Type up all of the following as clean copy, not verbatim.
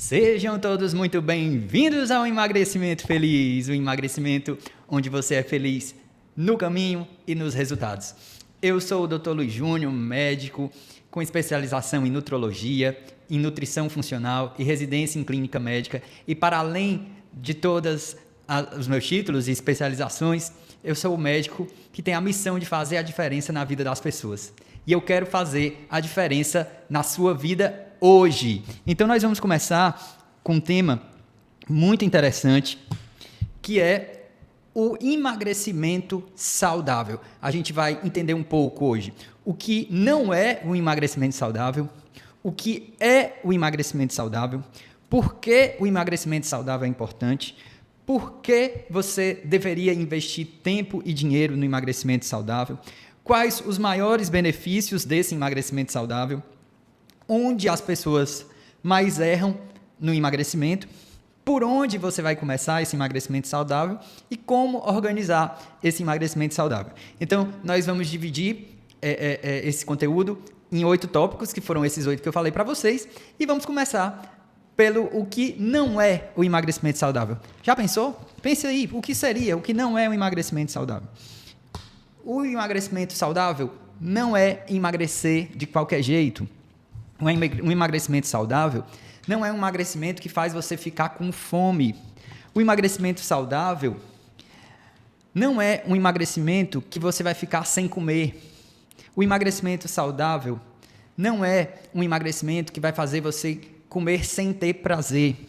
Sejam todos muito bem-vindos ao Emagrecimento Feliz, o emagrecimento onde você é feliz no caminho e nos resultados. Eu sou o Dr. Luiz Júnior, médico com especialização em nutrologia, em nutrição funcional e residência em clínica médica. E para além de todos os meus títulos e especializações, eu sou o médico que tem a missão de fazer a diferença na vida das pessoas. E eu quero fazer a diferença na sua vida hoje. Então nós vamos começar com um tema muito interessante, que é o emagrecimento saudável. A gente vai entender um pouco hoje o que não é o emagrecimento saudável, o que é o emagrecimento saudável, por que o emagrecimento saudável é importante, por que você deveria investir tempo e dinheiro no emagrecimento saudável, quais os maiores benefícios desse emagrecimento saudável, onde as pessoas mais erram no emagrecimento, por onde você vai começar esse emagrecimento saudável e como organizar esse emagrecimento saudável. Então, nós vamos dividir esse conteúdo em 8 tópicos, que foram esses 8 que eu falei para vocês, e vamos começar pelo o que não é o emagrecimento saudável. Já pensou? Pense aí, o que seria, o que não é o emagrecimento saudável? O emagrecimento saudável não é emagrecer de qualquer jeito. Um emagrecimento saudável não é um emagrecimento que faz você ficar com fome. O emagrecimento saudável não é um emagrecimento que você vai ficar sem comer. O emagrecimento saudável não é um emagrecimento que vai fazer você comer sem ter prazer.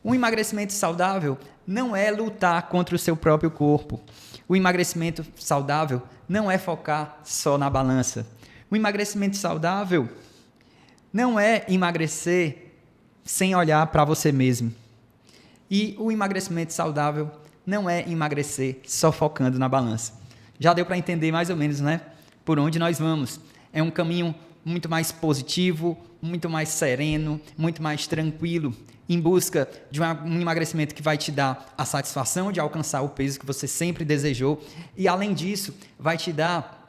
Um emagrecimento saudável não é lutar contra o seu próprio corpo. O emagrecimento saudável não é focar só na balança. O emagrecimento saudável não é emagrecer sem olhar para você mesmo. E o emagrecimento saudável não é emagrecer só focando na balança. Já deu para entender mais ou menos, né? Por onde nós vamos. É um caminho muito mais positivo, muito mais sereno, muito mais tranquilo, em busca de um emagrecimento que vai te dar a satisfação de alcançar o peso que você sempre desejou e, além disso, vai te dar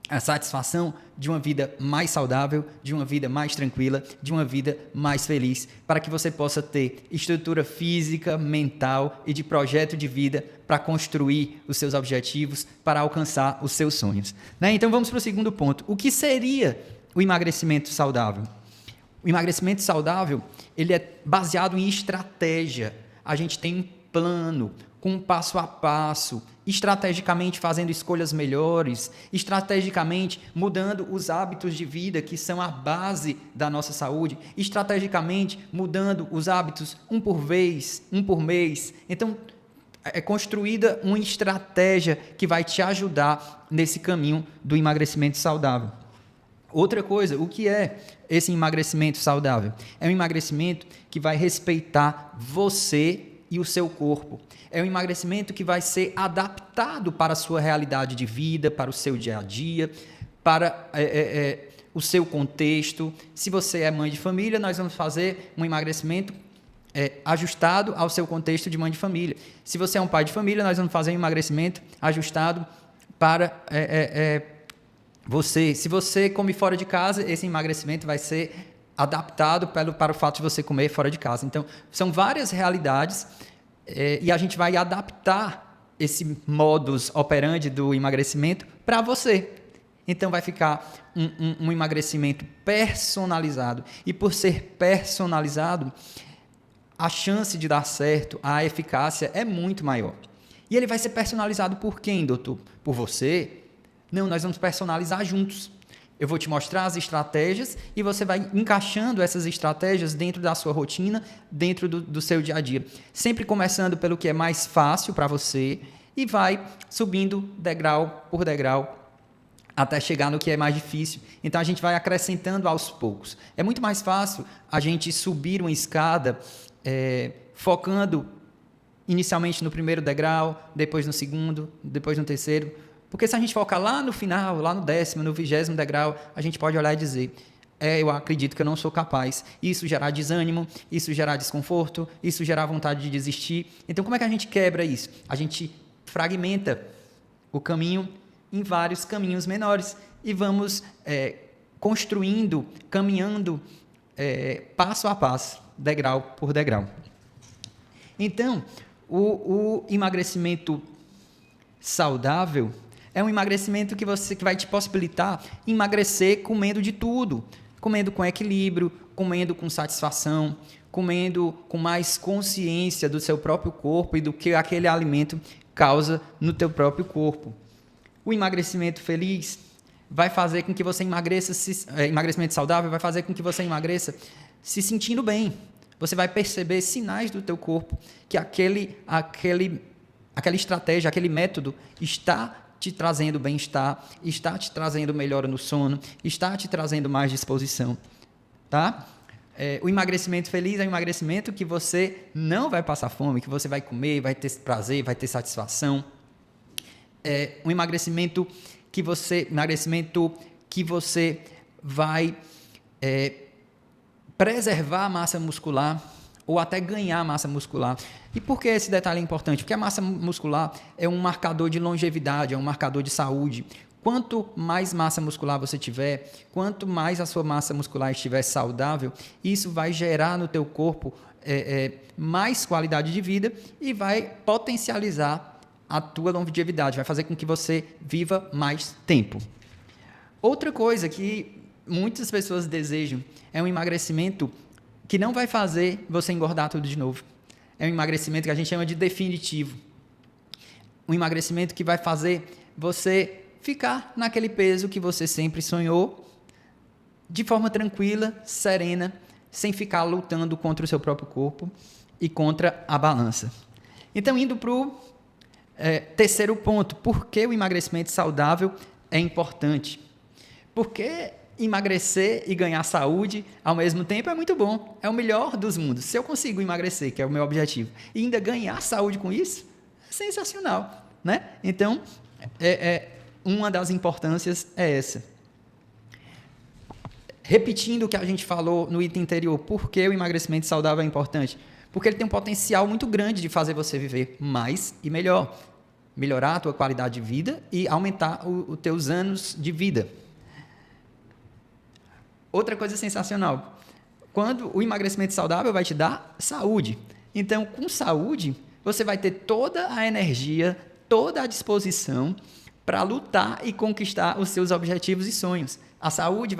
a satisfação de uma vida mais saudável, de uma vida mais tranquila, de uma vida mais feliz, para que você possa ter estrutura física, mental e de projeto de vida para construir os seus objetivos, para alcançar os seus sonhos. Né? Então vamos para o segundo ponto. O que seria o emagrecimento saudável? O emagrecimento saudável, ele é baseado em estratégia. A gente tem um plano, com um passo a passo, estrategicamente fazendo escolhas melhores, estrategicamente mudando os hábitos de vida que são a base da nossa saúde, estrategicamente mudando os hábitos um por vez, um por mês. Então, é construída uma estratégia que vai te ajudar nesse caminho do emagrecimento saudável. Outra coisa, o que é esse emagrecimento saudável? É um emagrecimento que vai respeitar você e o seu corpo. É um emagrecimento que vai ser adaptado para a sua realidade de vida, para o seu dia a dia, para o seu contexto. Se você é mãe de família, nós vamos fazer um emagrecimento ajustado ao seu contexto de mãe de família. Se você é um pai de família, nós vamos fazer um emagrecimento ajustado para você. Se você come fora de casa, esse emagrecimento vai ser adaptado para o fato de você comer fora de casa. Então, são várias realidades e a gente vai adaptar esse modus operandi do emagrecimento para você. Então, vai ficar um emagrecimento personalizado. E por ser personalizado, a chance de dar certo, a eficácia é muito maior. E ele vai ser personalizado por quem, doutor? Por você? Não, nós vamos personalizar juntos. Eu vou te mostrar as estratégias e você vai encaixando essas estratégias dentro da sua rotina, dentro do seu dia a dia. Sempre começando pelo que é mais fácil para você e vai subindo degrau por degrau até chegar no que é mais difícil. Então, a gente vai acrescentando aos poucos. É muito mais fácil a gente subir uma escada focando inicialmente no primeiro degrau, depois no segundo, depois no terceiro. Porque se a gente focar lá no final, lá no 10º, no 20º degrau, a gente pode olhar e dizer, eu acredito que eu não sou capaz. Isso gerar desânimo, isso gerar desconforto, isso gerar vontade de desistir. Então, como é que a gente quebra isso? A gente fragmenta o caminho em vários caminhos menores e vamos construindo, caminhando passo a passo. degrau por degrau. Então, o emagrecimento saudável é um emagrecimento que vai te possibilitar emagrecer comendo de tudo, comendo com equilíbrio, comendo com satisfação, comendo com mais consciência do seu próprio corpo e do que aquele alimento causa no teu próprio corpo. O emagrecimento feliz vai fazer com que você emagreça, emagrecimento saudável vai fazer com que você emagreça se sentindo bem. Você vai perceber sinais do teu corpo que aquela estratégia, aquele método está te trazendo bem-estar, está te trazendo melhora no sono, está te trazendo mais disposição, tá? O emagrecimento feliz é um emagrecimento que você não vai passar fome, que você vai comer, vai ter prazer, vai ter satisfação. Um emagrecimento que você vai preservar a massa muscular ou até ganhar massa muscular. E por que esse detalhe é importante? Porque a massa muscular é um marcador de longevidade, é um marcador de saúde. Quanto mais massa muscular você tiver, quanto mais a sua massa muscular estiver saudável, isso vai gerar no teu corpo mais qualidade de vida e vai potencializar a tua longevidade, vai fazer com que você viva mais tempo. Outra coisa que muitas pessoas desejam é um emagrecimento que não vai fazer você engordar tudo de novo. É um emagrecimento que a gente chama de definitivo. Um emagrecimento que vai fazer você ficar naquele peso que você sempre sonhou, de forma tranquila, serena, sem ficar lutando contra o seu próprio corpo e contra a balança. Então, indo para o terceiro ponto, por que o emagrecimento saudável é importante? Porque emagrecer e ganhar saúde ao mesmo tempo é muito bom, é o melhor dos mundos. Se eu consigo emagrecer, que é o meu objetivo, e ainda ganhar saúde com isso, é sensacional, né? Então, uma das importâncias é essa. Repetindo o que a gente falou no item anterior, por que o emagrecimento saudável é importante? Porque ele tem um potencial muito grande de fazer você viver mais e melhor, melhorar a tua qualidade de vida e aumentar os teus anos de vida. Outra coisa sensacional, quando o emagrecimento saudável vai te dar saúde. Então, com saúde, você vai ter toda a energia, toda a disposição para lutar e conquistar os seus objetivos e sonhos. A saúde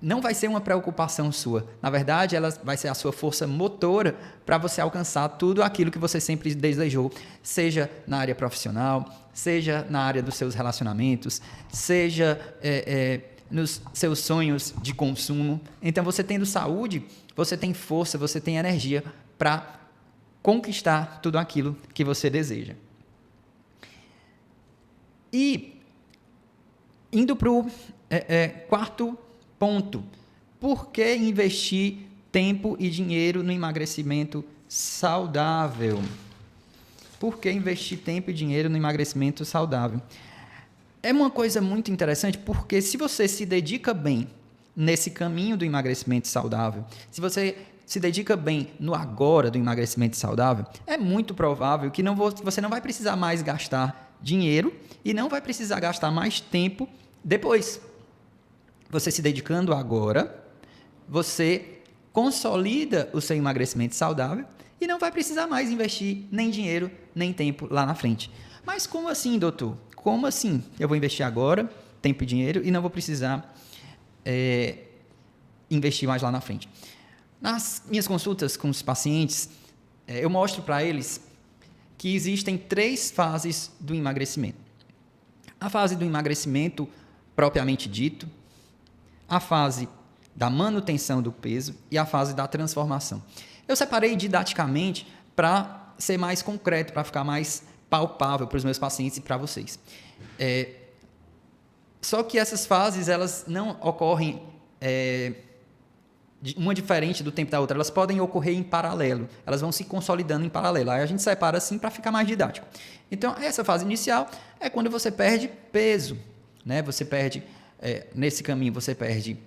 não vai ser uma preocupação sua. Na verdade, ela vai ser a sua força motora para você alcançar tudo aquilo que você sempre desejou, seja na área profissional, seja na área dos seus relacionamentos, seja nos seus sonhos de consumo. Então, você tendo saúde, você tem força, você tem energia para conquistar tudo aquilo que você deseja. E, indo para o quarto ponto, por que investir tempo e dinheiro no emagrecimento saudável? Por que investir tempo e dinheiro no emagrecimento saudável? É uma coisa muito interessante, porque se você se dedica bem nesse caminho do emagrecimento saudável, se você se dedica bem no agora do emagrecimento saudável, é muito provável que você não vai precisar mais gastar dinheiro e não vai precisar gastar mais tempo depois. Você se dedicando agora, você consolida o seu emagrecimento saudável e não vai precisar mais investir nem dinheiro, nem tempo lá na frente. Mas como assim, doutor? Como assim? Eu vou investir agora, tempo e dinheiro, e não vou precisar investir mais lá na frente. Nas minhas consultas com os pacientes, eu mostro para eles que existem 3 fases do emagrecimento. A fase do emagrecimento propriamente dito, a fase da manutenção do peso e a fase da transformação. Eu separei didaticamente para ser mais concreto, para ficar mais palpável para os meus pacientes e para vocês. Só que essas fases, elas não ocorrem uma diferente do tempo da outra, elas podem ocorrer em paralelo, elas vão se consolidando em paralelo. Aí a gente separa assim para ficar mais didático. Então, essa fase inicial é quando você perde peso, né? Você perde, nesse caminho, você perde,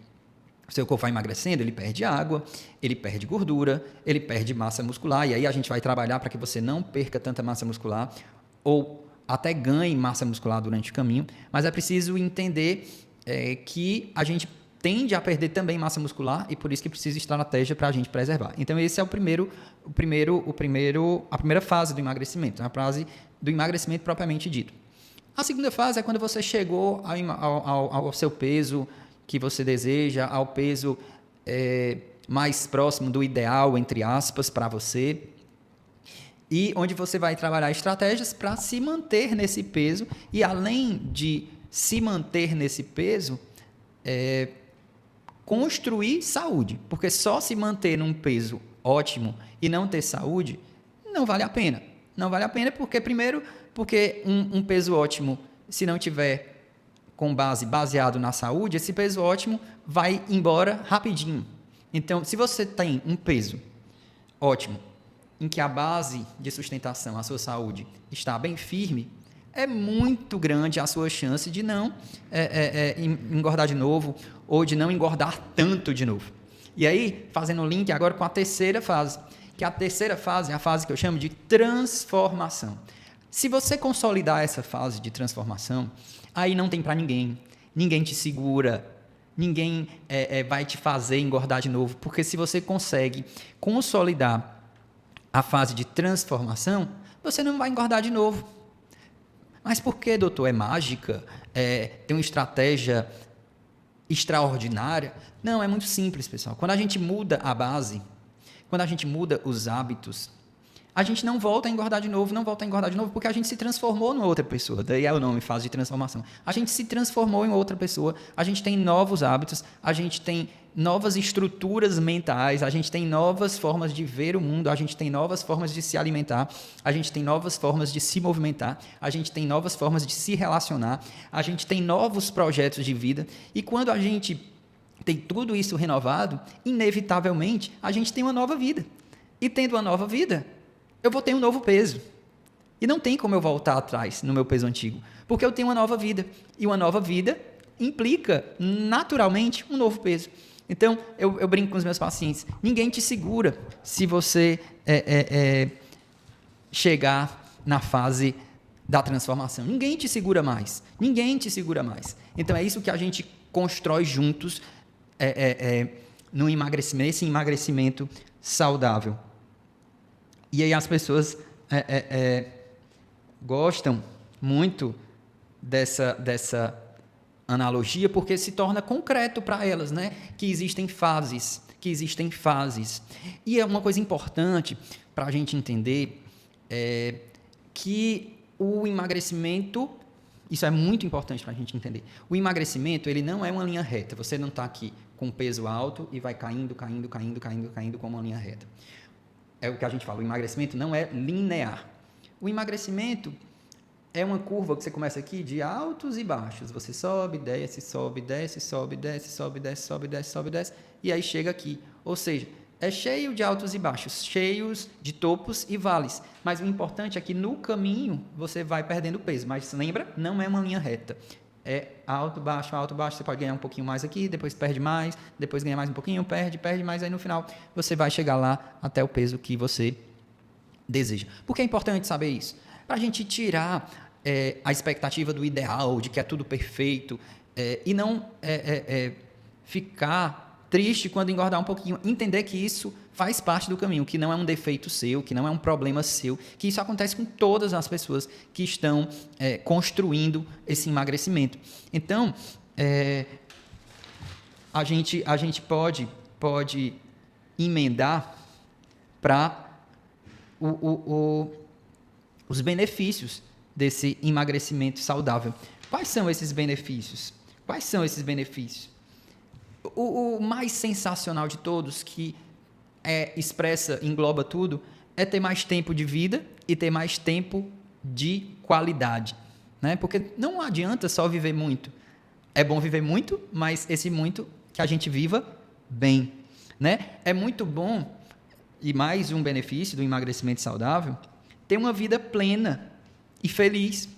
o seu corpo vai emagrecendo, ele perde água, ele perde gordura, ele perde massa muscular, e aí a gente vai trabalhar para que você não perca tanta massa muscular, ou até ganhe massa muscular durante o caminho, mas é preciso entender que a gente tende a perder também massa muscular e por isso que precisa de estratégia para a gente preservar. Então, esse é a primeira fase do emagrecimento, a fase do emagrecimento propriamente dito. A segunda fase é quando você chegou ao seu peso que você deseja, ao peso mais próximo do ideal, entre aspas, para você, e onde você vai trabalhar estratégias para se manter nesse peso e, além de se manter nesse peso, construir saúde, porque só se manter num peso ótimo e não ter saúde não vale a pena. Não vale a pena porque, primeiro, porque um peso ótimo, se não tiver baseado na saúde, esse peso ótimo vai embora rapidinho. Então, se você tem um peso ótimo, em que a base de sustentação, a sua saúde, está bem firme, é muito grande a sua chance de não engordar de novo ou de não engordar tanto de novo. E aí, fazendo o link agora com a terceira fase, que a terceira fase é a fase que eu chamo de transformação. Se você consolidar essa fase de transformação, aí não tem para ninguém. Ninguém te segura, ninguém vai te fazer engordar de novo, porque se você consegue consolidar a fase de transformação, você não vai engordar de novo. Mas por que, doutor? É mágica? Tem uma estratégia extraordinária? Não, é muito simples, pessoal. Quando a gente muda a base, quando a gente muda os hábitos, a gente não volta a engordar de novo, porque a gente se transformou em outra pessoa. Daí é o nome, fase de transformação. A gente se transformou em outra pessoa, a gente tem novos hábitos, a gente tem novas estruturas mentais, a gente tem novas formas de ver o mundo, a gente tem novas formas de se alimentar, a gente tem novas formas de se movimentar, a gente tem novas formas de se relacionar, a gente tem novos projetos de vida. E quando a gente tem tudo isso renovado, inevitavelmente, a gente tem uma nova vida. E tendo uma nova vida, eu vou ter um novo peso. E não tem como eu voltar atrás no meu peso antigo, porque eu tenho uma nova vida. E uma nova vida implica, naturalmente, um novo peso. Então, eu brinco com os meus pacientes, ninguém te segura se você chegar na fase da transformação. Ninguém te segura mais. Então, é isso que a gente constrói juntos no emagrecimento, esse emagrecimento saudável. E aí as pessoas gostam muito dessa analogia porque se torna concreto para elas, né? Que existem fases. E é uma coisa importante para a gente entender que o emagrecimento, isso é muito importante para a gente entender, o emagrecimento ele não é uma linha reta, você não está aqui com peso alto e vai caindo como uma linha reta. É o que a gente fala, o emagrecimento não é linear. O emagrecimento é uma curva que você começa aqui de altos e baixos. Você sobe, desce, e aí chega aqui. Ou seja, é cheio de altos e baixos, cheios de topos e vales. Mas o importante é que no caminho você vai perdendo peso. Mas lembra, não é uma linha reta. É alto, baixo, você pode ganhar um pouquinho mais aqui, depois perde mais, depois ganha mais um pouquinho, perde mais, aí no final você vai chegar lá até o peso que você deseja. Por que é importante saber isso? Para a gente tirar a expectativa do ideal, de que é tudo perfeito, e não ficar triste quando engordar um pouquinho, entender que isso faz parte do caminho, que não é um defeito seu, que não é um problema seu, que isso acontece com todas as pessoas que estão construindo esse emagrecimento. Então, a gente pode emendar para os benefícios desse emagrecimento saudável. Quais são esses benefícios? O mais sensacional de todos, que engloba tudo, é ter mais tempo de vida e ter mais tempo de qualidade, né? Porque não adianta só viver muito. É bom viver muito, mas esse muito que a gente viva bem, né? É muito bom, e mais um benefício do emagrecimento saudável, ter uma vida plena e feliz.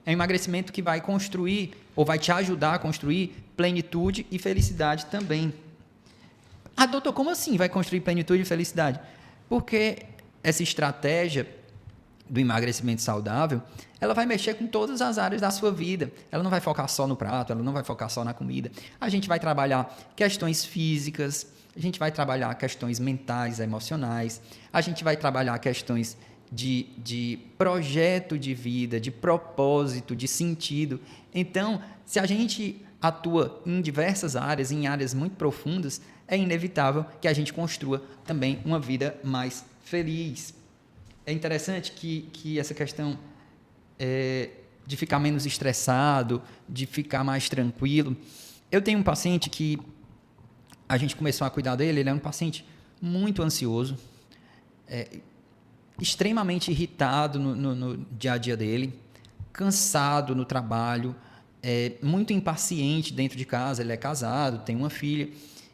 É um emagrecimento que vai construir, ou vai te ajudar a construir plenitude e felicidade também. Ah, doutor, como assim vai construir plenitude e felicidade? Porque essa estratégia do emagrecimento saudável, ela vai mexer com todas as áreas da sua vida. Ela não vai focar só no prato, ela não vai focar só na comida. A gente vai trabalhar questões físicas, a gente vai trabalhar questões mentais, emocionais, a gente vai trabalhar questões de projeto de vida, de propósito, de sentido. Então, se a gente atua em diversas áreas, em áreas muito profundas, é inevitável que a gente construa também uma vida mais feliz. É interessante que essa questão de ficar menos estressado, de ficar mais tranquilo. Eu tenho um paciente que a gente começou a cuidar dele, ele é um paciente muito ansioso, extremamente irritado no dia a dia dele, cansado no trabalho, muito impaciente dentro de casa. Ele é casado, tem uma filha,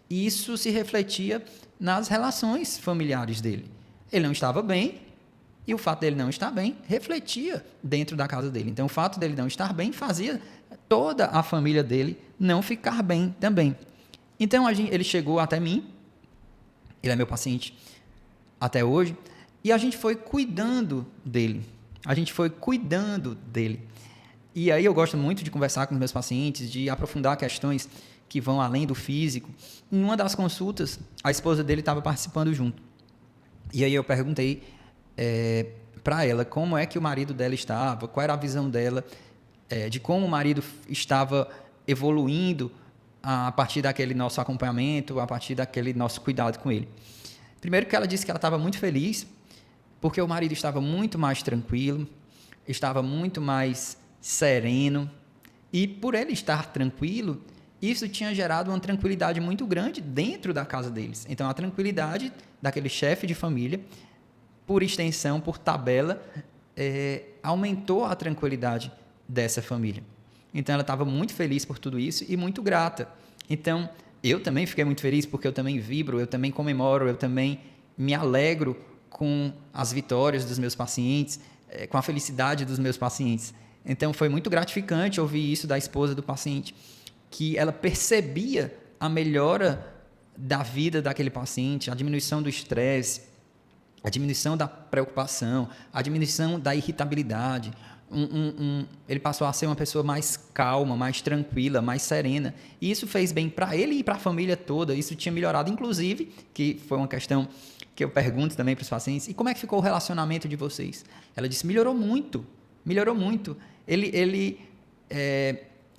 e isso se refletia nas relações familiares dele. Ele não estava bem, e o fato dele não estar bem refletia dentro da casa dele. Então, o fato dele não estar bem fazia toda a família dele não ficar bem também. Então, ele chegou até mim, ele é meu paciente até hoje, e a gente foi cuidando dele. E aí eu gosto muito de conversar com os meus pacientes, de aprofundar questões que vão além do físico. Em uma das consultas, a esposa dele estava participando junto. E aí eu perguntei para ela como é que o marido dela estava, qual era a visão dela de como o marido estava evoluindo a partir daquele nosso acompanhamento, a partir daquele nosso cuidado com ele. Primeiro que ela disse que ela estava muito feliz, porque o marido estava muito mais tranquilo, estava muito mais sereno, e por ele estar tranquilo, isso tinha gerado uma tranquilidade muito grande dentro da casa deles. Então, a tranquilidade daquele chefe de família, por extensão, por tabela, aumentou a tranquilidade dessa família. Então, ela estava muito feliz por tudo isso e muito grata. Então, eu também fiquei muito feliz, porque eu também vibro, eu também comemoro, eu também me alegro com as vitórias dos meus pacientes, com a felicidade dos meus pacientes. Então, foi muito gratificante ouvir isso da esposa do paciente, que ela percebia a melhora da vida daquele paciente, a diminuição do estresse, a diminuição da preocupação, a diminuição da irritabilidade. Ele passou a ser uma pessoa mais calma, mais tranquila, mais serena. E isso fez bem para ele e para a família toda. Isso tinha melhorado, inclusive, que foi uma questão que eu pergunto também para os pacientes, e como é que ficou o relacionamento de vocês? Ela disse, melhorou muito. Ele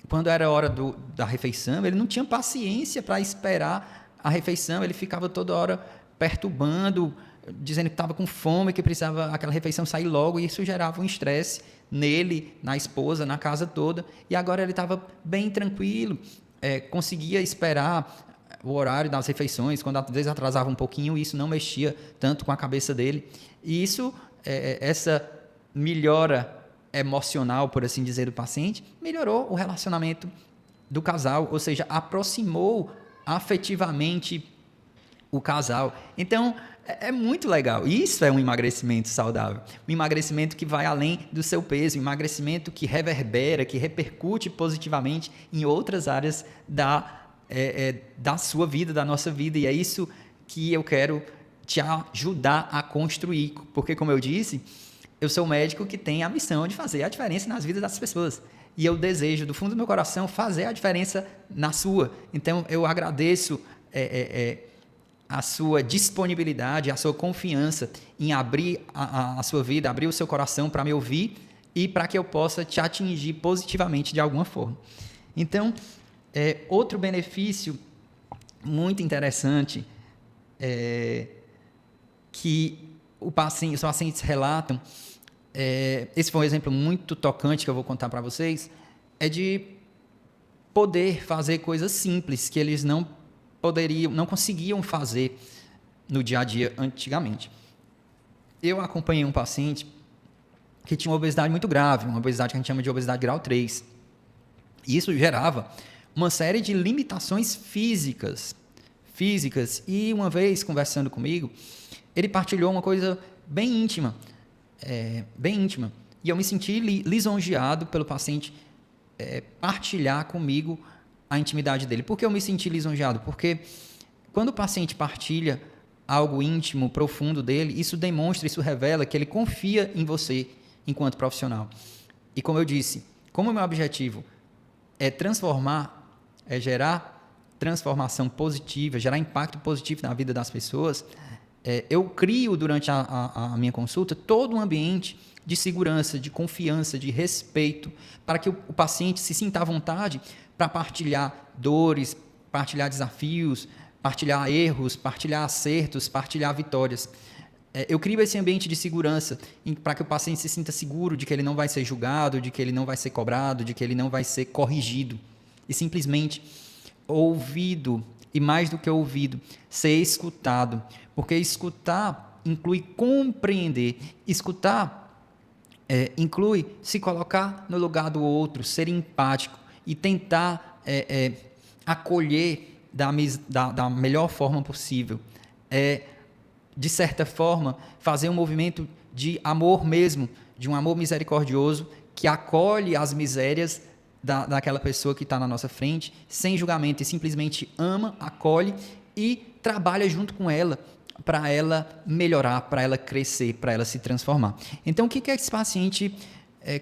quando era a hora da refeição, ele não tinha paciência para esperar a refeição, ele ficava toda hora perturbando, dizendo que estava com fome, que precisava aquela refeição sair logo, e isso gerava um estresse nele, na esposa, na casa toda. E agora ele estava bem tranquilo, conseguia esperar o horário das refeições, quando às vezes atrasava um pouquinho, isso não mexia tanto com a cabeça dele. E isso, essa melhora emocional, por assim dizer, do paciente, melhorou o relacionamento do casal, ou seja, aproximou afetivamente o casal. Então, é muito legal. Isso é um emagrecimento saudável. Um emagrecimento que vai além do seu peso, um emagrecimento que reverbera, que repercute positivamente em outras áreas da sua vida, da nossa vida. E é isso que eu quero te ajudar a construir. Porque, como eu disse, eu sou um médico que tem a missão de fazer a diferença nas vidas das pessoas. E eu desejo, do fundo do meu coração, fazer a diferença na sua. Então, eu agradeço a sua disponibilidade, a sua confiança em abrir a sua vida, abrir o seu coração para me ouvir e para que eu possa te atingir positivamente de alguma forma. Então, outro benefício muito interessante que os pacientes relatam, esse foi um exemplo muito tocante que eu vou contar para vocês, é de poder fazer coisas simples que eles não conseguiam fazer no dia a dia antigamente. Eu acompanhei um paciente que tinha uma obesidade muito grave, uma obesidade que a gente chama de obesidade grau 3. E isso gerava uma série de limitações físicas. E uma vez, conversando comigo, ele partilhou uma coisa bem íntima. E eu me senti lisonjeado pelo paciente partilhar comigo a intimidade dele. Por que eu me senti lisonjeado? Porque quando o paciente partilha algo íntimo, profundo dele, isso demonstra, isso revela que ele confia em você enquanto profissional. E como eu disse, como o meu objetivo é transformar, é gerar transformação positiva, gerar impacto positivo na vida das pessoas, eu crio durante a minha consulta todo um ambiente de segurança, de confiança, de respeito, para que o paciente se sinta à vontade para partilhar dores, partilhar desafios, partilhar erros, partilhar acertos, partilhar vitórias. Eu crio esse ambiente de segurança para que o paciente se sinta seguro de que ele não vai ser julgado, de que ele não vai ser cobrado, de que ele não vai ser corrigido. E simplesmente ouvido, e mais do que ouvido, ser escutado. Porque escutar inclui compreender. Escutar inclui se colocar no lugar do outro, ser empático e tentar acolher da melhor forma possível. De certa forma, fazer um movimento de amor mesmo, de um amor misericordioso que acolhe as misérias daquela pessoa que está na nossa frente, sem julgamento, e simplesmente ama, acolhe e trabalha junto com ela para ela melhorar, para ela crescer, para ela se transformar. Então, o que esse paciente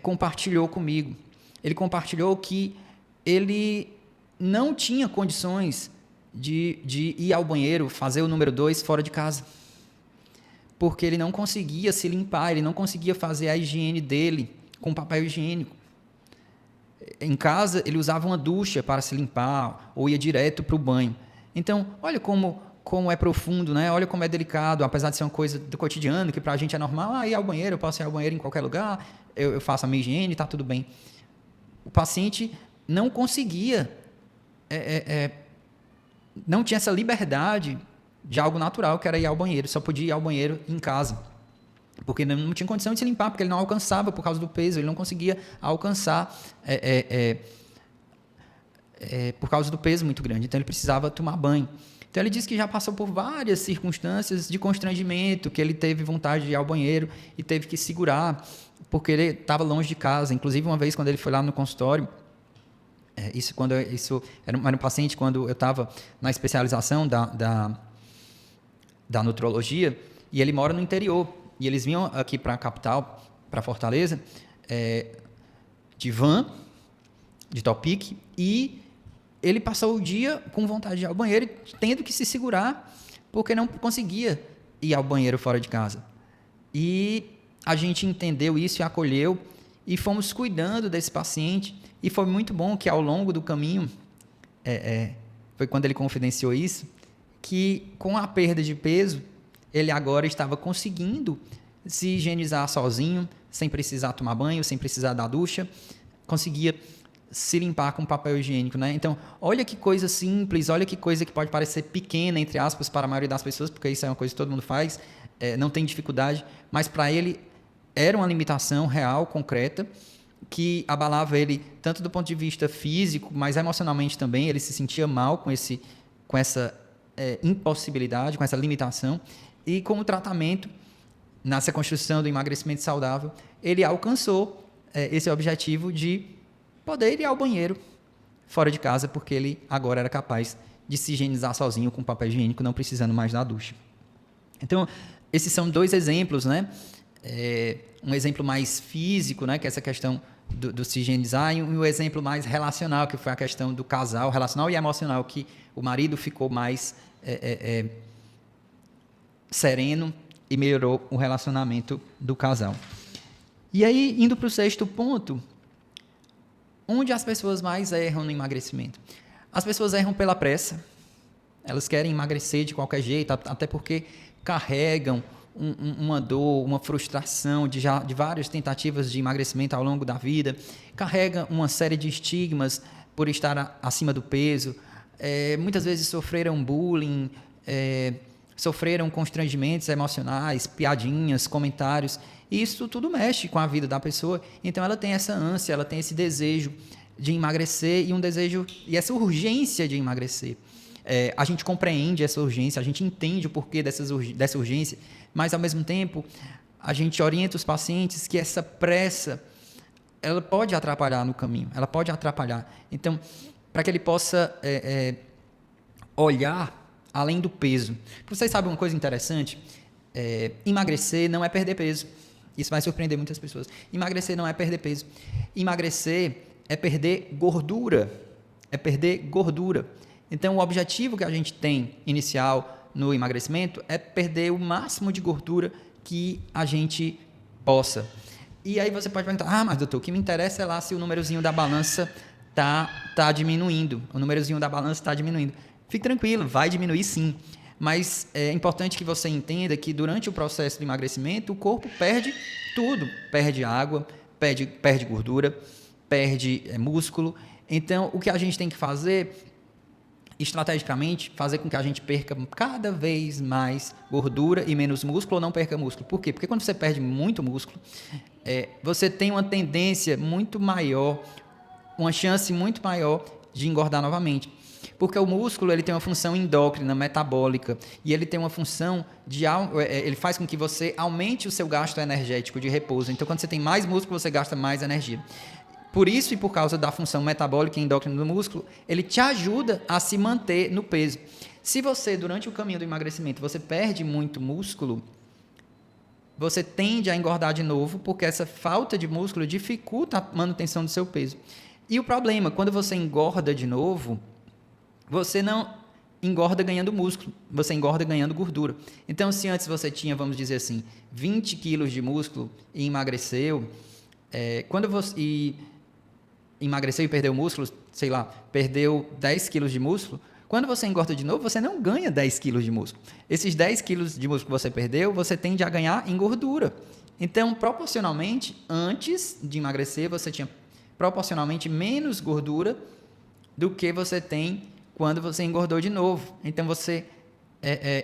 compartilhou comigo? Ele compartilhou que ele não tinha condições de ir ao banheiro, fazer o número 2 fora de casa, porque ele não conseguia se limpar, ele não conseguia fazer a higiene dele com papel higiênico. Em casa, ele usava uma ducha para se limpar ou ia direto para o banho. Então, olha como é profundo, né? Olha como é delicado, apesar de ser uma coisa do cotidiano, que para a gente é normal, ir ao banheiro, eu posso ir ao banheiro em qualquer lugar, eu faço a minha higiene, está tudo bem. O paciente não conseguia, não tinha essa liberdade de algo natural, que era ir ao banheiro, só podia ir ao banheiro em casa, porque não tinha condição de se limpar, porque ele não alcançava por causa do peso, ele não conseguia alcançar por causa do peso muito grande, então ele precisava tomar banho. Então ele disse que já passou por várias circunstâncias de constrangimento, que ele teve vontade de ir ao banheiro e teve que segurar, porque ele estava longe de casa. Inclusive, uma vez, quando ele foi lá no consultório, isso era um paciente quando eu estava na especialização da nutrologia, e ele mora no interior, e eles vinham aqui para a capital, para Fortaleza, de van, de Topic, e ele passou o dia com vontade de ir ao banheiro, tendo que se segurar, porque não conseguia ir ao banheiro fora de casa. E a gente entendeu isso e acolheu, e fomos cuidando desse paciente, e foi muito bom que ao longo do caminho, foi quando ele confidenciou isso, que com a perda de peso, ele agora estava conseguindo se higienizar sozinho, sem precisar tomar banho, sem precisar da ducha, conseguia se limpar com papel higiênico, né? Então, olha que coisa simples, olha que coisa que pode parecer pequena, entre aspas, para a maioria das pessoas, porque isso é uma coisa que todo mundo faz, não tem dificuldade, mas para ele era uma limitação real, concreta, que abalava ele tanto do ponto de vista físico, mas emocionalmente também. Ele se sentia mal com essa impossibilidade, com essa limitação, e com o tratamento, nessa construção do emagrecimento saudável, ele alcançou esse objetivo de poder ir ao banheiro fora de casa, porque ele agora era capaz de se higienizar sozinho com papel higiênico, não precisando mais da ducha. Então, esses são dois exemplos, né? Um exemplo mais físico, né? Que é essa questão do se higienizar, e um exemplo mais relacional, que foi a questão do casal, relacional e emocional, que o marido ficou mais sereno e melhorou o relacionamento do casal. E aí, indo para o sexto ponto, onde as pessoas mais erram no emagrecimento? As pessoas erram pela pressa. Elas querem emagrecer de qualquer jeito, até porque carregam uma dor, uma frustração de várias tentativas de emagrecimento ao longo da vida, carregam uma série de estigmas por estar acima do peso, muitas vezes sofreram bullying, sofreram constrangimentos emocionais, piadinhas, comentários. Isso tudo mexe com a vida da pessoa. Então ela tem essa ânsia, ela tem esse desejo de emagrecer e essa urgência de emagrecer. A gente compreende essa urgência, a gente entende o porquê dessa urgência, mas ao mesmo tempo a gente orienta os pacientes que essa pressa ela pode atrapalhar no caminho, ela pode atrapalhar. Então, para que ele possa olhar além do peso. Vocês sabem uma coisa interessante? Emagrecer não é perder peso. Isso vai surpreender muitas pessoas. Emagrecer não é perder peso. Emagrecer é perder gordura. É perder gordura. Então, o objetivo que a gente tem inicial no emagrecimento é perder o máximo de gordura que a gente possa. E aí você pode perguntar, mas doutor, o que me interessa é lá se o númerozinho da balança tá diminuindo. O númerozinho da balança está diminuindo. Fique tranquilo, vai diminuir sim. Mas é importante que você entenda que durante o processo de emagrecimento, o corpo perde tudo. Perde água, perde gordura, perde músculo. Então, o que a gente tem que fazer, estrategicamente, fazer com que a gente perca cada vez mais gordura e menos músculo ou não perca músculo. Por quê? Porque quando você perde muito músculo, você tem uma tendência muito maior, uma chance muito maior de engordar novamente. Porque o músculo ele tem uma função endócrina, metabólica, e ele tem uma função ele faz com que você aumente o seu gasto energético de repouso. Então, quando você tem mais músculo, você gasta mais energia. Por isso e por causa da função metabólica e endócrina do músculo, ele te ajuda a se manter no peso. Se você, durante o caminho do emagrecimento, você perde muito músculo, você tende a engordar de novo, porque essa falta de músculo dificulta a manutenção do seu peso. E o problema, quando você engorda de novo, você não engorda ganhando músculo, você engorda ganhando gordura. Então, se antes você tinha, vamos dizer assim, 20 quilos de músculo e emagreceu, quando você emagreceu e perdeu músculo, sei lá, perdeu 10 quilos de músculo, quando você engorda de novo, você não ganha 10 quilos de músculo. Esses 10 quilos de músculo que você perdeu, você tende a ganhar em gordura. Então, proporcionalmente, antes de emagrecer, você tinha proporcionalmente menos gordura do que você tem quando você engordou de novo. Então, você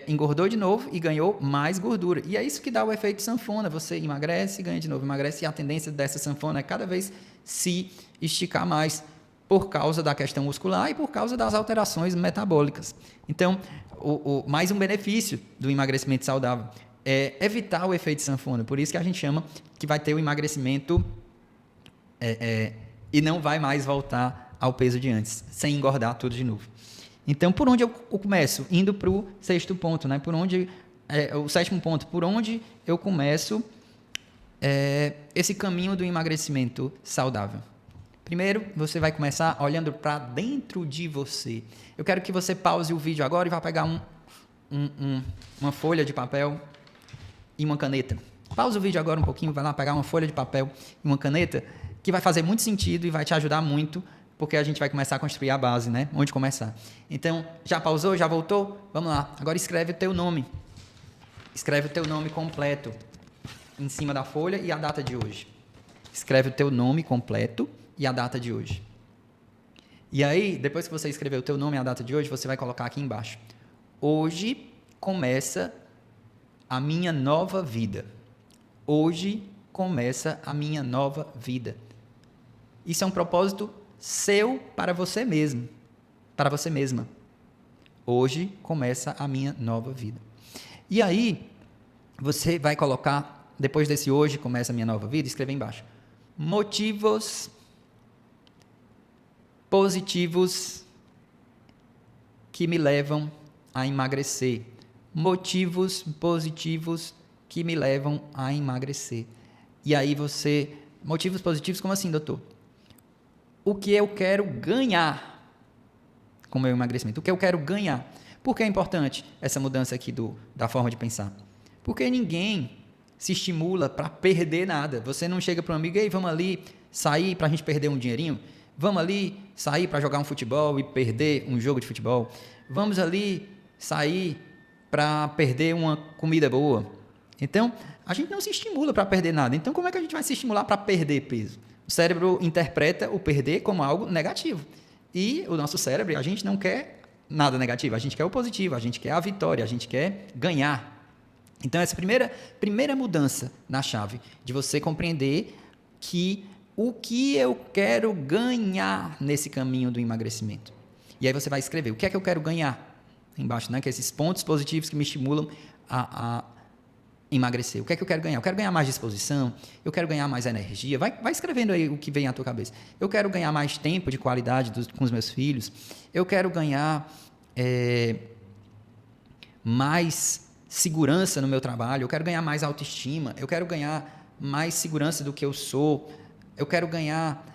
engordou de novo e ganhou mais gordura. E é isso que dá o efeito sanfona. Você emagrece e ganha de novo, emagrece, e a tendência dessa sanfona é cada vez se esticar mais por causa da questão muscular e por causa das alterações metabólicas. Então, mais um benefício do emagrecimento saudável é evitar o efeito sanfona. Por isso que a gente chama que vai ter o emagrecimento e não vai mais voltar ao peso de antes, sem engordar tudo de novo. Então, por onde eu começo? Indo para o sexto ponto, né? O sétimo ponto, por onde eu começo esse caminho do emagrecimento saudável. Primeiro, você vai começar olhando para dentro de você. Eu quero que você pause o vídeo agora e vá pegar uma folha de papel e uma caneta. Pausa o vídeo agora um pouquinho, vai lá pegar uma folha de papel e uma caneta, que vai fazer muito sentido e vai te ajudar muito, porque a gente vai começar a construir a base, né? Onde começar. Então, já pausou? Já voltou? Vamos lá. Agora escreve o teu nome. Escreve o teu nome completo em cima da folha e a data de hoje. Escreve o teu nome completo e a data de hoje. E aí, depois que você escrever o teu nome e a data de hoje, você vai colocar aqui embaixo. Hoje começa a minha nova vida. Hoje começa a minha nova vida. Isso é um propósito seu para você mesmo, para você mesma. Hoje começa a minha nova vida. E aí, você vai colocar, depois desse hoje começa a minha nova vida, escrever embaixo. Motivos positivos que me levam a emagrecer. Motivos positivos que me levam a emagrecer. E aí motivos positivos, como assim, doutor? O que eu quero ganhar com o meu emagrecimento? O que eu quero ganhar? Por que é importante essa mudança aqui da forma de pensar? Porque ninguém se estimula para perder nada. Você não chega para um amigo, ei, vamos ali sair para a gente perder um dinheirinho? Vamos ali sair para jogar um futebol e perder um jogo de futebol? Vamos ali sair para perder uma comida boa? Então, a gente não se estimula para perder nada. Então, como é que a gente vai se estimular para perder peso? O cérebro interpreta o perder como algo negativo. E o nosso cérebro, a gente não quer nada negativo. A gente quer o positivo, a gente quer a vitória, a gente quer ganhar. Então, essa primeira mudança na chave de você compreender que o que eu quero ganhar nesse caminho do emagrecimento. E aí você vai escrever o que é que eu quero ganhar embaixo, né? Que é esses pontos positivos que me estimulam a emagrecer. O que é que eu quero ganhar? Eu quero ganhar mais disposição, eu quero ganhar mais energia. Vai escrevendo aí o que vem à tua cabeça. Eu quero ganhar mais tempo de qualidade com os meus filhos. Eu quero ganhar mais segurança no meu trabalho, eu quero ganhar mais autoestima, eu quero ganhar mais segurança do que eu sou, eu quero ganhar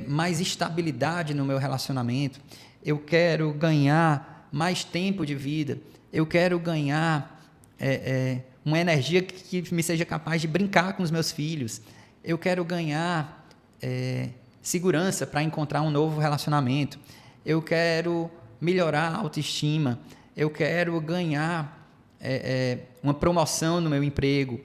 mais estabilidade no meu relacionamento, eu quero ganhar mais tempo de vida, eu quero ganhar uma energia que me seja capaz de brincar com os meus filhos, eu quero ganhar segurança para encontrar um novo relacionamento, eu quero melhorar a autoestima, eu quero ganhar uma promoção no meu emprego,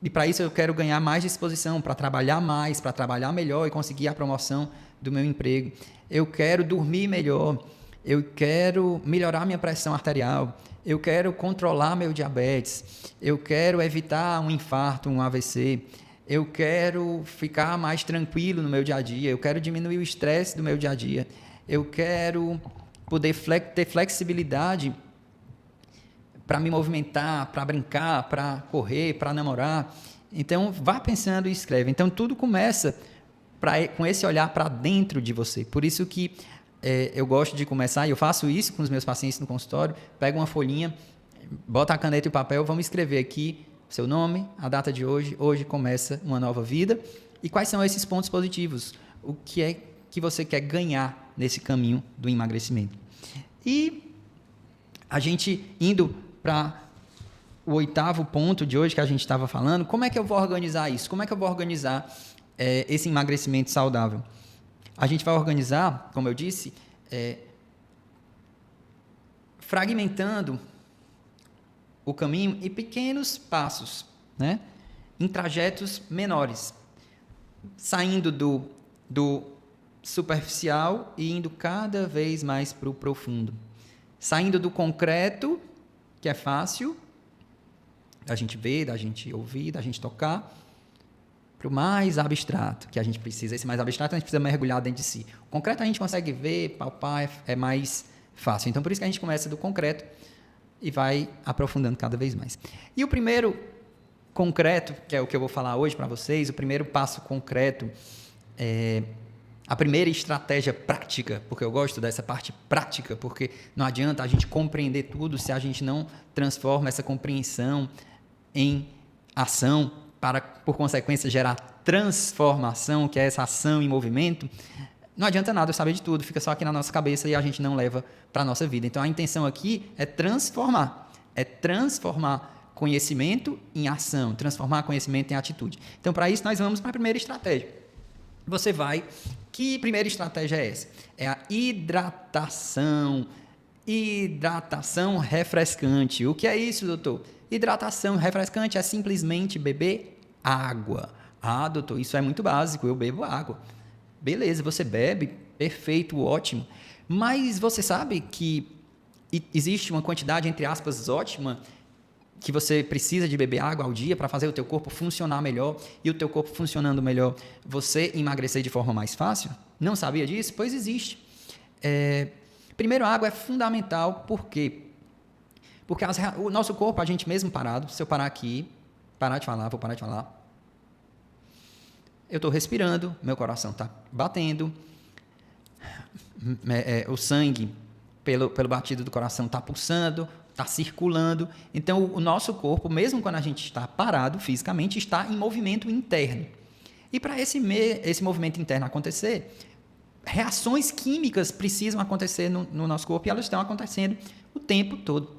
e para isso eu quero ganhar mais disposição para trabalhar mais, para trabalhar melhor e conseguir a promoção do meu emprego. Eu quero dormir melhor, eu quero melhorar minha pressão arterial, eu quero controlar meu diabetes, eu quero evitar um infarto, um AVC, eu quero ficar mais tranquilo no meu dia a dia, eu quero diminuir o estresse do meu dia a dia, eu quero poder ter flexibilidade para me movimentar, para brincar, para correr, para namorar. Então, vá pensando e escreve. Então, tudo começa com esse olhar para dentro de você. Por isso que eu gosto de começar, e eu faço isso com os meus pacientes no consultório, pego uma folhinha, bota a caneta e o papel, vamos escrever aqui seu nome, a data de hoje começa uma nova vida, e quais são esses pontos positivos, o que é que você quer ganhar nesse caminho do emagrecimento. E a gente indo para o 8º ponto de hoje que a gente estava falando, como é que eu vou organizar isso? Como é que eu vou organizar esse emagrecimento saudável? A gente vai organizar, como eu disse, fragmentando o caminho em pequenos passos, né? Em trajetos menores, saindo do superficial e indo cada vez mais para o profundo. Saindo do concreto, que é fácil, da gente ver, da gente ouvir, da gente tocar, para o mais abstrato, que a gente precisa. Esse mais abstrato a gente precisa mergulhar dentro de si. O concreto a gente consegue ver, palpar, é mais fácil. Então, por isso que a gente começa do concreto e vai aprofundando cada vez mais. E o primeiro concreto, que é o que eu vou falar hoje para vocês, o primeiro passo concreto, a primeira estratégia prática, porque eu gosto dessa parte prática, porque não adianta a gente compreender tudo se a gente não transforma essa compreensão em ação, para, por consequência, gerar transformação, que é essa ação em movimento. Não adianta nada eu saber de tudo, fica só aqui na nossa cabeça e a gente não leva para a nossa vida. Então, a intenção aqui é transformar conhecimento em ação, transformar conhecimento em atitude. Então, para isso, nós vamos para a primeira estratégia. Que primeira estratégia é essa? É a hidratação refrescante. O que é isso, doutor? Hidratação refrescante é simplesmente beber água. Ah, doutor, isso é muito básico, eu bebo água. Beleza, você bebe, perfeito, ótimo. Mas você sabe que existe uma quantidade, entre aspas, ótima, que você precisa de beber água ao dia para fazer o teu corpo funcionar melhor, e o teu corpo funcionando melhor, você emagrecer de forma mais fácil? Não sabia disso? Pois existe. Primeiro, a água é fundamental, por quê? Porque o nosso corpo, a gente mesmo parado, se eu parar aqui, vou parar de falar, eu estou respirando, meu coração está batendo, o sangue, pelo batido do coração, está pulsando, está circulando. Então, o nosso corpo, mesmo quando a gente está parado fisicamente, está em movimento interno. E para esse movimento interno acontecer, reações químicas precisam acontecer no nosso corpo, e elas estão acontecendo o tempo todo.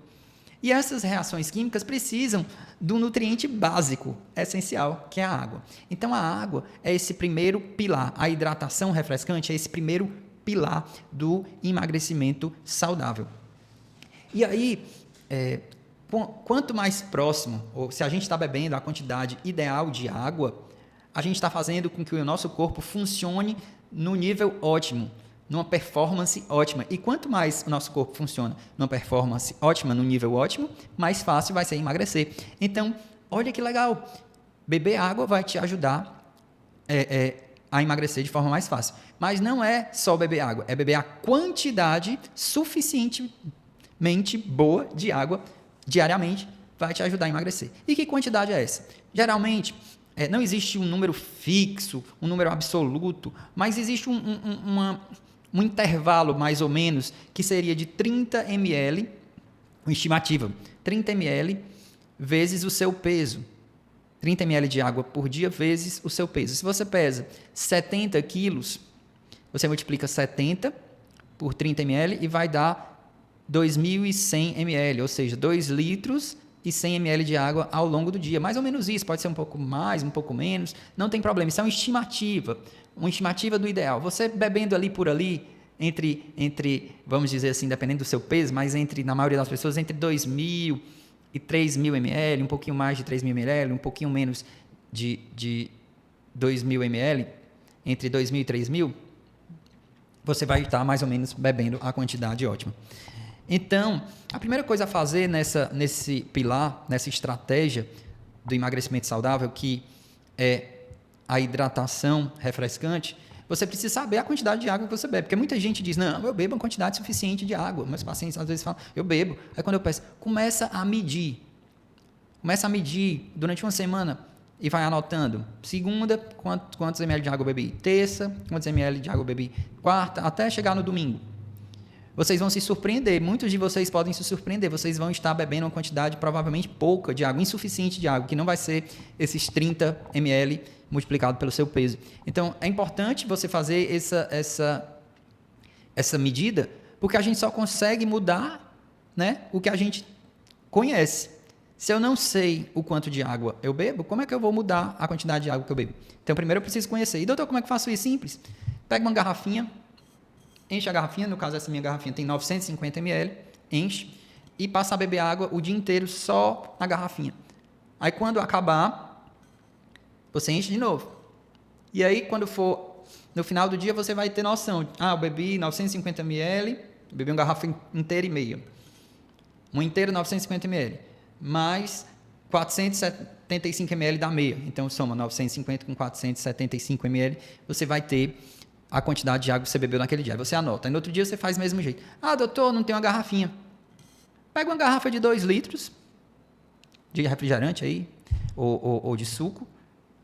E essas reações químicas precisam do nutriente básico, essencial, que é a água. Então, a água é esse primeiro pilar. A hidratação refrescante é esse primeiro pilar do emagrecimento saudável. E aí, quanto mais próximo, ou se a gente está bebendo a quantidade ideal de água, a gente está fazendo com que o nosso corpo funcione no nível ótimo, numa performance ótima. E quanto mais o nosso corpo funciona numa performance ótima, no nível ótimo, mais fácil vai ser emagrecer. Então, olha que legal. Beber água vai te ajudar a emagrecer de forma mais fácil. Mas não é só beber água, é beber a quantidade suficientemente boa de água diariamente, vai te ajudar a emagrecer. E que quantidade é essa? Geralmente, não existe um número fixo, um número absoluto, mas existe um intervalo, mais ou menos, que seria de 30 ml uma estimativa, 30 ml vezes o seu peso. 30 ml de água por dia vezes o seu peso. Se você pesa 70 quilos, você multiplica 70 por 30 ml e vai dar 2.100 ml, ou seja, 2 litros e 100 ml de água ao longo do dia. Mais ou menos isso, pode ser um pouco mais, um pouco menos, não tem problema. Isso é uma estimativa do ideal. Você bebendo ali por ali, entre, vamos dizer assim, dependendo do seu peso, mas na maioria das pessoas, entre 2.000 e 3.000 ml, um pouquinho mais de 3.000 ml, um pouquinho menos de 2.000 ml, entre 2.000 e 3.000, você vai estar mais ou menos bebendo a quantidade ótima. Então, a primeira coisa a fazer nesse pilar, nessa estratégia do emagrecimento saudável, que é a hidratação refrescante, você precisa saber a quantidade de água que você bebe. Porque muita gente diz, não, eu bebo uma quantidade suficiente de água. Meus pacientes às vezes falam, eu bebo. Aí quando eu peço, começa a medir durante uma semana e vai anotando. Segunda, quantos ml de água eu bebi? Terça, quantos ml de água eu bebi? Quarta, até chegar no domingo. Vocês vão se surpreender, muitos de vocês podem se surpreender, vocês vão estar bebendo uma quantidade provavelmente pouca de água, insuficiente de água, que não vai ser esses 30 ml multiplicado pelo seu peso. Então, é importante você fazer essa medida, porque a gente só consegue mudar, né, o que a gente conhece. Se eu não sei o quanto de água eu bebo, como é que eu vou mudar a quantidade de água que eu bebo? Então, primeiro eu preciso conhecer. E, doutor, como é que eu faço isso? Simples. Pega uma garrafinha, enche a garrafinha, no caso essa minha garrafinha tem 950 ml, enche e passa a beber água o dia inteiro só na garrafinha. Aí quando acabar, você enche de novo. E aí quando for no final do dia você vai ter noção. Eu bebi 950 ml, bebi uma garrafa inteira e meia. Um inteiro 950 ml, mais 475 ml da meia. Então soma 950 com 475 ml, você vai ter a quantidade de água que você bebeu naquele dia. Aí você anota. Aí no outro dia você faz do mesmo jeito. Doutor, não tem uma garrafinha. Pega uma garrafa de 2 litros de refrigerante aí, ou de suco,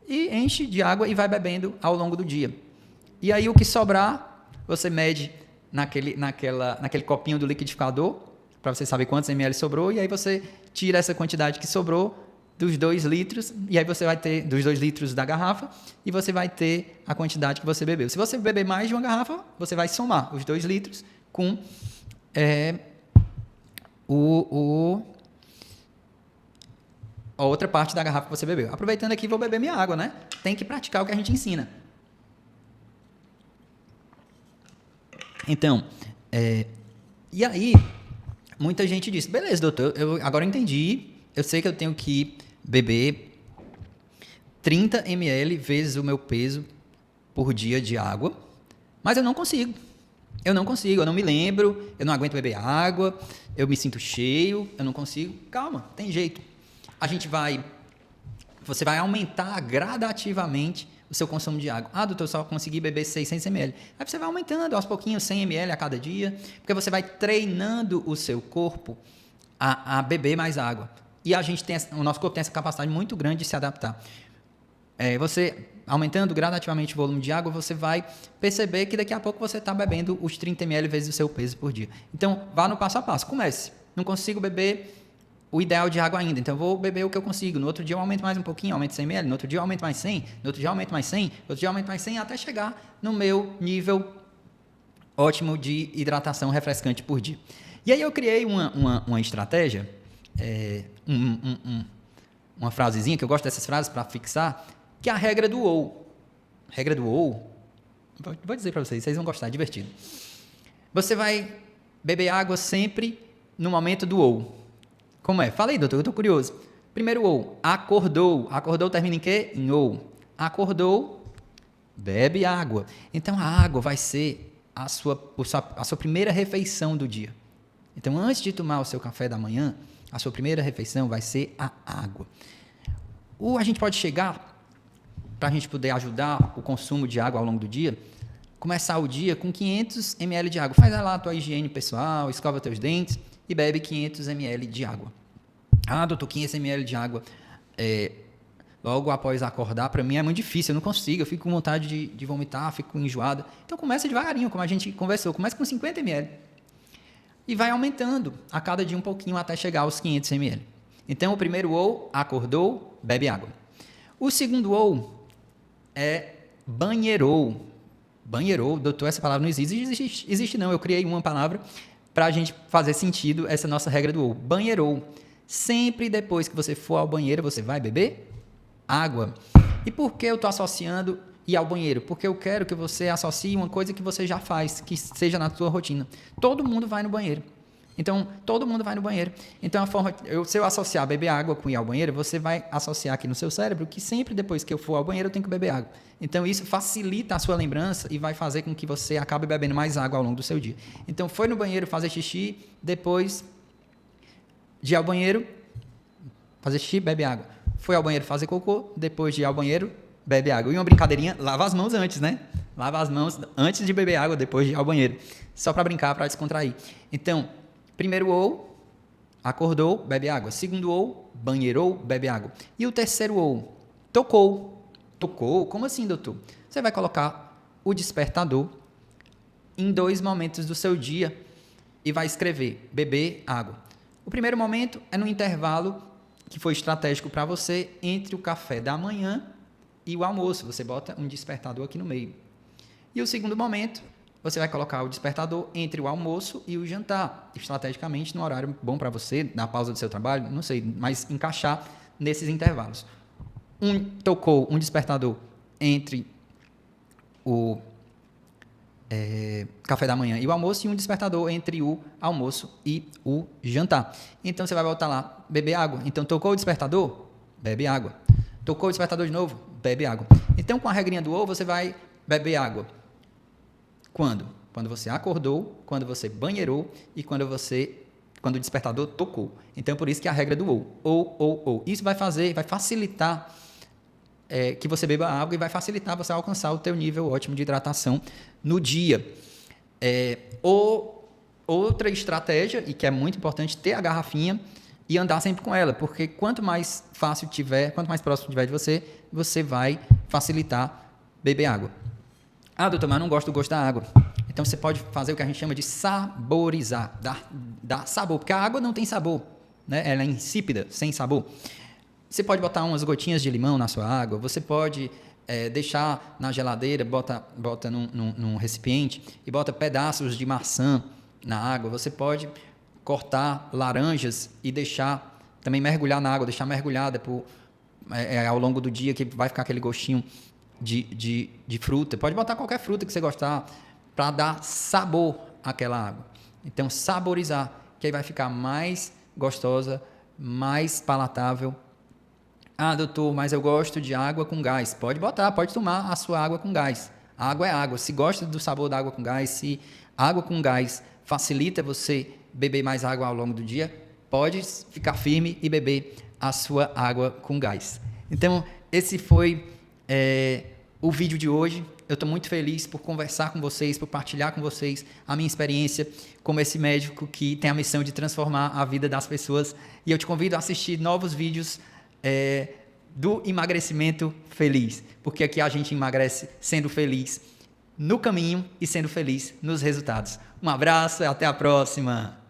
e enche de água e vai bebendo ao longo do dia. E aí o que sobrar, você mede naquele copinho do liquidificador, para você saber quantos ml sobrou, e aí você tira essa quantidade que sobrou dos 2 litros, e aí você vai ter dos 2 litros da garrafa, e você vai ter a quantidade que você bebeu. Se você beber mais de uma garrafa, você vai somar os 2 litros com a outra parte da garrafa que você bebeu. Aproveitando aqui, vou beber minha água, né? Tem que praticar o que a gente ensina. Então, e aí, muita gente diz, beleza, doutor, agora eu entendi, eu sei que eu tenho que beber 30 ml vezes o meu peso por dia de água, mas eu não consigo, eu não me lembro, eu não aguento beber água, eu me sinto cheio, eu não consigo. Calma, tem jeito. Você vai aumentar gradativamente o seu consumo de água. Doutor, eu só consegui beber 600 ml. Aí você vai aumentando aos pouquinhos 100 ml a cada dia, porque você vai treinando o seu corpo a beber mais água. E o nosso corpo tem essa capacidade muito grande de se adaptar. Você, aumentando gradativamente o volume de água, você vai perceber que daqui a pouco você está bebendo os 30 ml vezes o seu peso por dia. Então, vá no passo a passo. Comece. Não consigo beber o ideal de água ainda, então eu vou beber o que eu consigo. No outro dia eu aumento mais um pouquinho, aumento 100 ml. No outro dia eu aumento mais 100. No outro dia eu aumento mais 100. No outro dia eu aumento mais 100 até chegar no meu nível ótimo de hidratação refrescante por dia. E aí eu criei uma estratégia, uma frasezinha, que eu gosto dessas frases para fixar, que é a regra do ou. Regra do ou, vou dizer para vocês vão gostar, é divertido. Você vai beber água sempre no momento do ou. Como é? Fala aí, doutor, eu estou curioso. Primeiro ou, acordou. Acordou termina em quê? Em ou. Acordou, bebe água. Então, a água vai ser a sua primeira refeição do dia. Então, antes de tomar o seu café da manhã, a sua primeira refeição vai ser a água. Ou a gente pode chegar, para a gente poder ajudar o consumo de água ao longo do dia, começar o dia com 500 ml de água. Faz lá a tua higiene pessoal, escova teus dentes e bebe 500 ml de água. Doutor, 500 ml de água logo após acordar, para mim é muito difícil, eu não consigo, eu fico com vontade de vomitar, fico enjoado. Então começa devagarinho, como a gente conversou, começa com 50 ml. e vai aumentando a cada dia um pouquinho até chegar aos 500 ml. Então, o primeiro ou, acordou, bebe água. O segundo ou é banheirou. Banheirou, doutor, essa palavra não existe não. Eu criei uma palavra para a gente fazer sentido essa nossa regra do ou. Banheirou. Sempre depois que você for ao banheiro, você vai beber água. E por que eu estou associando ir ao banheiro? Porque eu quero que você associe uma coisa que você já faz, que seja na sua rotina. Todo mundo vai no banheiro. Então, todo mundo vai no banheiro. Então, se eu associar beber água com ir ao banheiro, você vai associar aqui no seu cérebro que sempre depois que eu for ao banheiro, eu tenho que beber água. Então, isso facilita a sua lembrança e vai fazer com que você acabe bebendo mais água ao longo do seu dia. Então, foi no banheiro fazer xixi, depois de ir ao banheiro, fazer xixi, bebe água. Foi ao banheiro fazer cocô, depois de ir ao banheiro, bebe água. E uma brincadeirinha, lava as mãos antes, né? Lava as mãos antes de beber água, depois de ir ao banheiro. Só para brincar, para descontrair. Então, primeiro ou, acordou, bebe água. Segundo ou, banheirou, bebe água. E o terceiro ou, tocou. Tocou? Como assim, doutor? Você vai colocar o despertador em 2 momentos do seu dia e vai escrever beber água. O primeiro momento é no intervalo que foi estratégico para você entre o café da manhã e o almoço. Você bota um despertador aqui no meio. E o segundo momento, você vai colocar o despertador entre o almoço e o jantar, estrategicamente no horário bom para você, na pausa do seu trabalho, não sei, mas encaixar nesses intervalos. Tocou um despertador entre o café da manhã e o almoço, e um despertador entre o almoço e o jantar. Então, você vai botar lá, beber água. Então, tocou o despertador, bebe água. Tocou o despertador de novo, bebe água. Então, com a regrinha do ou, você vai beber água. Quando? Quando você acordou, quando você banheirou e quando o despertador tocou. Então, por isso que é a regra do ou. Isso vai facilitar que você beba água e vai facilitar você alcançar o teu nível ótimo de hidratação no dia. Outra estratégia, e que é muito importante, ter a garrafinha e andar sempre com ela, porque quanto mais próximo tiver de você, você vai facilitar beber água. Ah, doutor, mas eu não gosto do gosto da água. Então, você pode fazer o que a gente chama de saborizar, dar sabor, porque a água não tem sabor, né? Ela é insípida, sem sabor. Você pode botar umas gotinhas de limão na sua água, você pode deixar na geladeira, bota num recipiente e bota pedaços de maçã na água. Você pode cortar laranjas e deixar também mergulhar na água, deixar mergulhada ao longo do dia, que vai ficar aquele gostinho de fruta. Pode botar qualquer fruta que você gostar para dar sabor àquela água. Então, saborizar, que aí vai ficar mais gostosa, mais palatável. Ah, doutor, mas eu gosto de água com gás. Pode tomar a sua água com gás. A água é água. Se gosta do sabor da água com gás, se água com gás facilita você beber mais água ao longo do dia, pode ficar firme e beber a sua água com gás. Então, esse foi o vídeo de hoje. Eu estou muito feliz por conversar com vocês, por partilhar com vocês a minha experiência como esse médico que tem a missão de transformar a vida das pessoas. E eu te convido a assistir novos vídeos do emagrecimento feliz, porque aqui a gente emagrece sendo feliz no caminho e sendo feliz nos resultados. Um abraço e até a próxima!